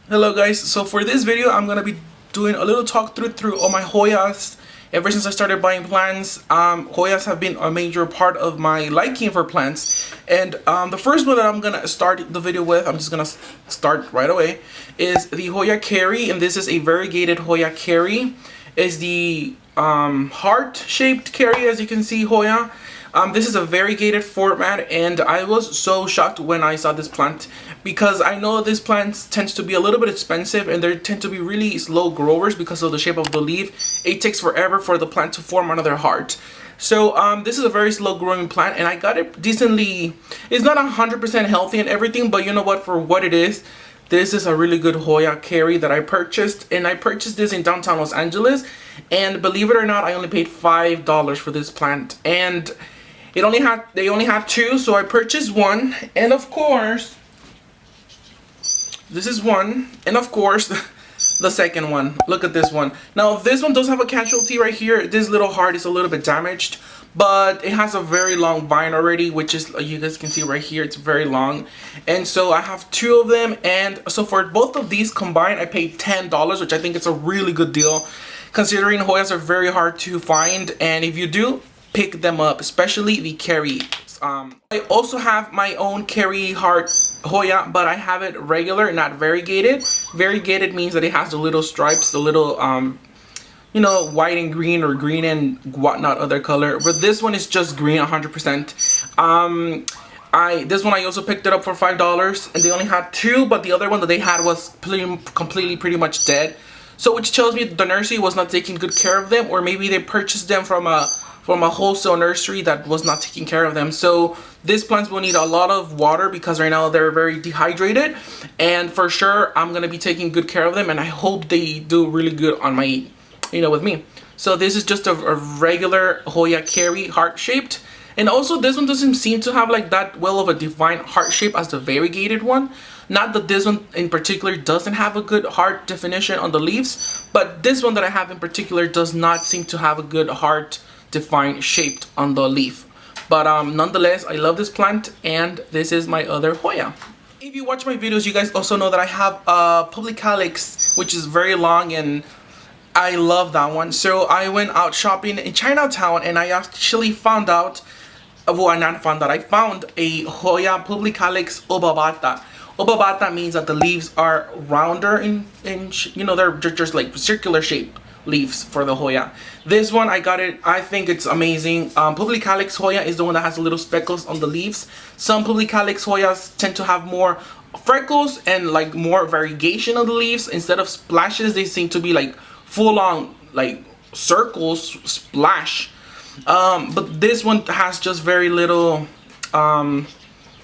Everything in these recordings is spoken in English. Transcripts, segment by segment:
Hello guys, so for this video I'm gonna be doing a little talk through all my Hoyas. Ever since I started buying plants, Hoyas have been a major part of my liking for plants. And the first one that I'm gonna start the video with, I'm just gonna start right away, is the Hoya KERII, and this is a variegated Hoya KERII. Is the heart-shaped KERII, as you can see, Hoya. This is a variegated format, and I was so shocked when I saw this plant because I know this plant tends to be a little bit expensive and they tend to be really slow growers because of the shape of the leaf. It takes forever for the plant to form another heart. So this is a very slow growing plant, and I got it decently. It's not 100% healthy and everything, but you know what, for what it is, this is a really good Hoya KERII that I purchased, and I purchased this in downtown Los Angeles, and believe it or not, I only paid $5 for this plant, and they only had two, so I purchased one, and of course, this is one, and of course, the second one. Look at this one. Now, this one does have a casualty right here. This little heart is a little bit damaged, but it has a very long vine already, which is, you guys can see right here, it's very long. And so I have two of them, and so for both of these combined, I paid $10, which I think is a really good deal, considering Hoyas are very hard to find, and if you do, pick them up, especially the KERII. I also have my own KERII heart Hoya, but I have it regular, not variegated. Variegated means that it has the little stripes, the little you know, white and green, or green and whatnot other color. But this one is just green 100%. This one I also picked it up for $5, and they only had two, but the other one that they had was completely pretty much dead. So which tells me the nursery was not taking good care of them, or maybe they purchased them from a wholesale nursery that was not taking care of them. So these plants will need a lot of water because right now they're very dehydrated, and for sure I'm gonna be taking good care of them, and I hope they do really good on my, you know, with me. So this is just a regular Hoya KERII heart shaped, and also this one doesn't seem to have like that well of a defined heart shape as the variegated one. Not that this one in particular doesn't have a good heart definition on the leaves, but this one that I have in particular does not seem to have a good heart defined shaped on the leaf. But nonetheless, I love this plant, and this is my other Hoya. If you watch my videos, you guys also know that I have a pubicalyx, which is very long, and I love that one. So I went out shopping in Chinatown, and I actually found out, well, not found out, I found a Hoya pubicalyx obovata. Obovata means that the leaves are rounder in you know, they're just like circular shape leaves for the Hoya. This one, I got it, I think it's amazing. Pubicalyx Hoya is the one that has little speckles on the leaves. Some Pubicalyx Hoyas tend to have more freckles and like more variegation on the leaves. Instead of splashes, they seem to be like full on like circles, splash. But this one has just very little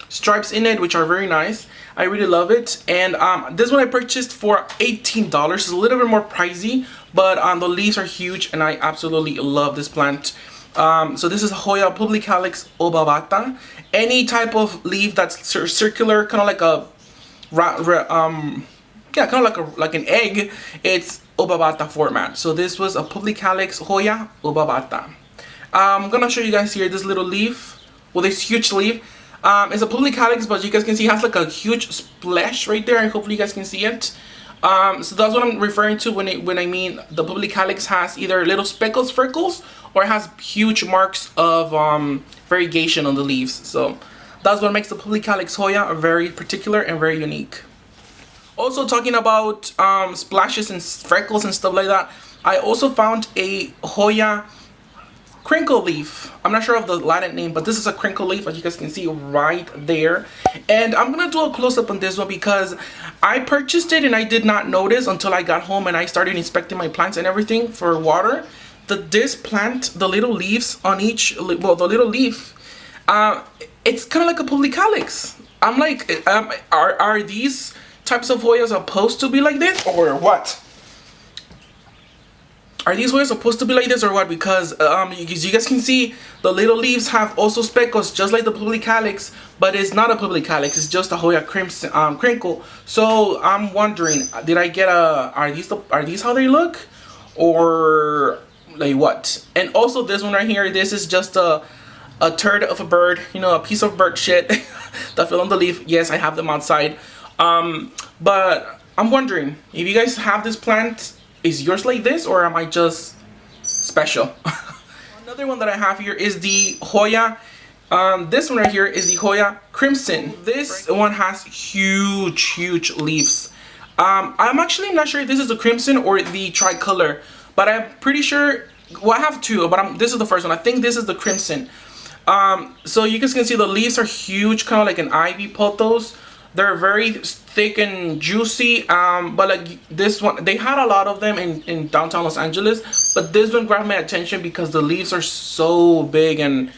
stripes in it, which are very nice. I really love it, and this one I purchased for $18. It's a little bit more pricey, but the leaves are huge, and I absolutely love this plant. So this is Hoya pubicalyx obovata. Any type of leaf that's circular, kind of like a yeah, kind of like an egg, it's obovata format. So this was a pubicalyx Hoya obovata. I'm gonna show you guys here this little leaf, well, this huge leaf. It's a pubicalyx, but you guys can see it has like a huge splash right there, and hopefully you guys can see it. So that's what I'm referring to when I mean the pubicalyx has either little speckles, freckles, or it has huge marks of variegation on the leaves. So that's what makes the pubicalyx Hoya very particular and very unique. Also, talking about splashes and freckles and stuff like that, I also found a Hoya crinkle leaf. I'm not sure of the Latin name, but this is a crinkle leaf, as you guys can see right there. And I'm gonna do a close-up on this one because I purchased it and I did not notice until I got home and I started inspecting my plants and everything for water, that this plant, the little leaves on each, well, the little leaf, it's kind of like a pubicalyx. I'm like, are these types of Hoyas supposed to be like this, or what? Are these Hoyas supposed to be like this, or what? Because you guys can see the little leaves have also speckles just like the pubicalyx, but it's not a pubicalyx, it's just a Hoya crinkle. So I'm wondering, did I get are these how they look, or like what? And also this one right here, this is just a turd of a bird, you know, a piece of bird shit that fell on the leaf. Yes, I have them outside. But I'm wondering if you guys have this plant, is yours like this or am I just special? Another one that I have here is the Hoya. This one right here is the Hoya Crimson. This one has huge leaves. I'm actually not sure if this is the Crimson or the tricolor, but I'm pretty sure. Well, I have two, but this is the first one. I think this is the Crimson. So you guys can see the leaves are huge, kind of like an ivy pothos. They're very thick and juicy, but like this one, they had a lot of them in downtown Los Angeles, but this one grabbed my attention because the leaves are so big and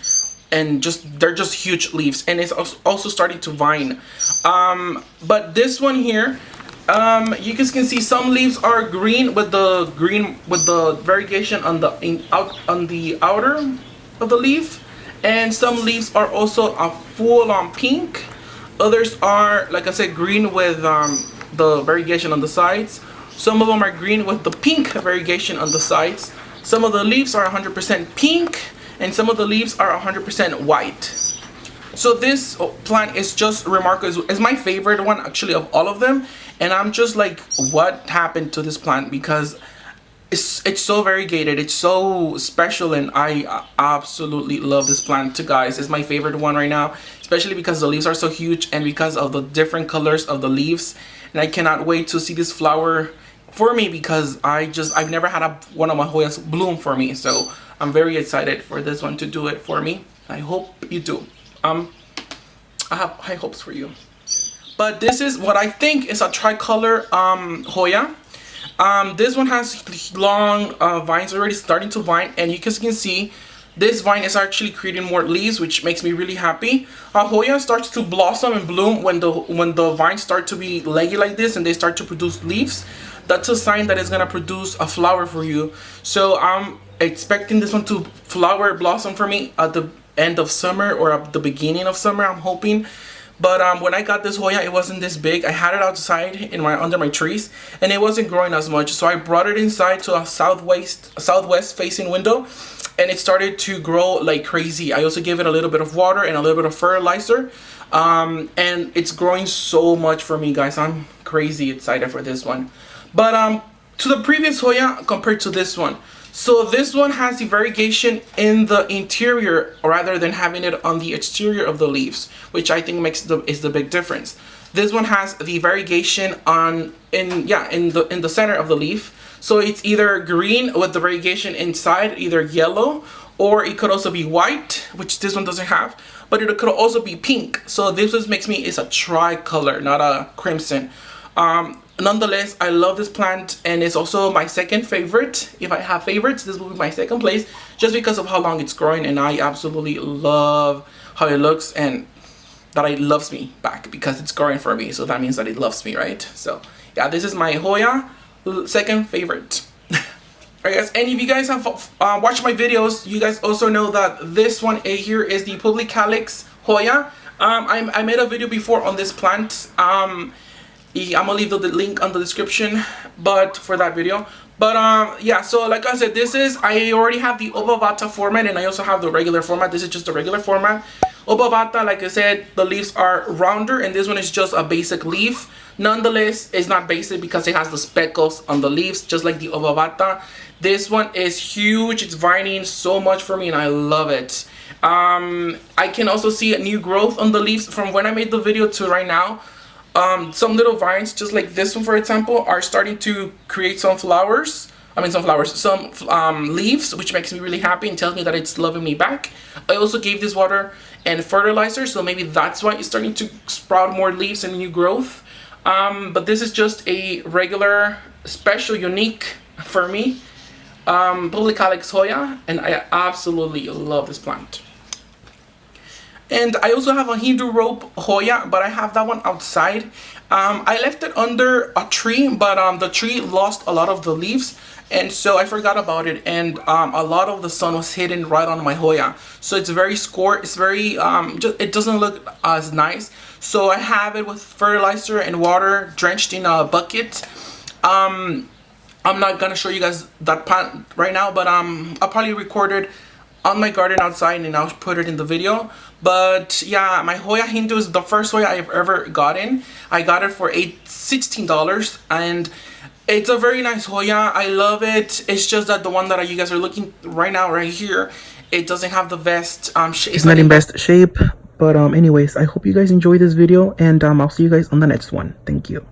they're just huge leaves, and it's also starting to vine. But this one here, you guys can see some leaves are green with the variegation on the outer of the leaf, and some leaves are also a full-on pink. Others are, like I said, green with the variegation on the sides. Some of them are green with the pink variegation on the sides. Some of the leaves are 100% pink, and some of the leaves are 100% white. So this plant is just remarkable. It's my favorite one actually of all of them, and I'm just like, what happened to this plant? Because it's so variegated, it's so special, and I absolutely love this plant too, guys. It's my favorite one right now, especially because the leaves are so huge and because of the different colors of the leaves. And I cannot wait to see this flower for me, because I've never had one of my Hoyas bloom for me. So I'm very excited for this one to do it for me. I hope you do. I have high hopes for you. But this is what I think is a tricolor Hoya. This one has long vines already starting to vine, and you guys can see this vine is actually creating more leaves, which makes me really happy. Hoya starts to blossom and bloom when the vines start to be leggy like this and they start to produce leaves. That's a sign that it's gonna produce a flower for you. So I'm expecting this one to flower blossom for me at the end of summer or at the beginning of summer, I'm hoping. But when I got this Hoya, it wasn't this big. I had it outside under my trees, and it wasn't growing as much. So I brought it inside to a southwest facing window, and it started to grow like crazy. I also gave it a little bit of water and a little bit of fertilizer, and it's growing so much for me, guys. I'm crazy excited for this one. But to the previous Hoya compared to this one, so this one has the variegation in the interior rather than having it on the exterior of the leaves, which I think is the big difference. This one has the variegation in the center of the leaf. So it's either green with the variegation inside, either yellow, or it could also be white, which this one doesn't have, but it could also be pink. So this just makes me, it's a tricolor, not a crimson. Nonetheless, I love this plant, and it's also my second favorite. If I have favorites, this will be my second place, just because of how long it's growing, and I absolutely love how it looks, and that it loves me back because it's growing for me. So that means that it loves me, right? So yeah, this is my Hoya second favorite. Alright guys, and if you guys have watched my videos, you guys also know that this one here is the pubicalyx Hoya. I made a video before on this plant. I'm gonna leave the link on the description for that video. But yeah, so like I said, I already have the obovata format, and I also have the regular format. This is just the regular format. Obovata, like I said, the leaves are rounder, and this one is just a basic leaf. Nonetheless, it's not basic because it has the speckles on the leaves, just like the obovata. This one is huge. It's vining so much for me, and I love it. I can also see a new growth on the leaves from when I made the video to right now. Some little vines, just like this one for example, are starting to create some flowers. Some leaves, which makes me really happy and tells me that it's loving me back. I also gave this water and fertilizer, so maybe that's why it's starting to sprout more leaves and new growth. But this is just a regular, special, unique for me pubicalyx Hoya, and I absolutely love this plant. And I also have a Hindu rope Hoya, but I have that one outside. I left it under a tree, but the tree lost a lot of the leaves, and so I forgot about it, and a lot of the sun was hitting right on my Hoya. So it's very scorched, it's very, it doesn't look as nice. So I have it with fertilizer and water drenched in a bucket. I'm not gonna show you guys that plant right now, but I'll probably record it on my garden outside, and I'll put it in the video. But yeah, my Hoya Hindu is the first Hoya I've ever gotten. I got it for $16, and it's a very nice Hoya. I love it. It's just that the one that you guys are looking right now, right here, it doesn't have the best it's not in best shape. But anyways, I hope you guys enjoyed this video, and I'll see you guys on the next one. Thank you.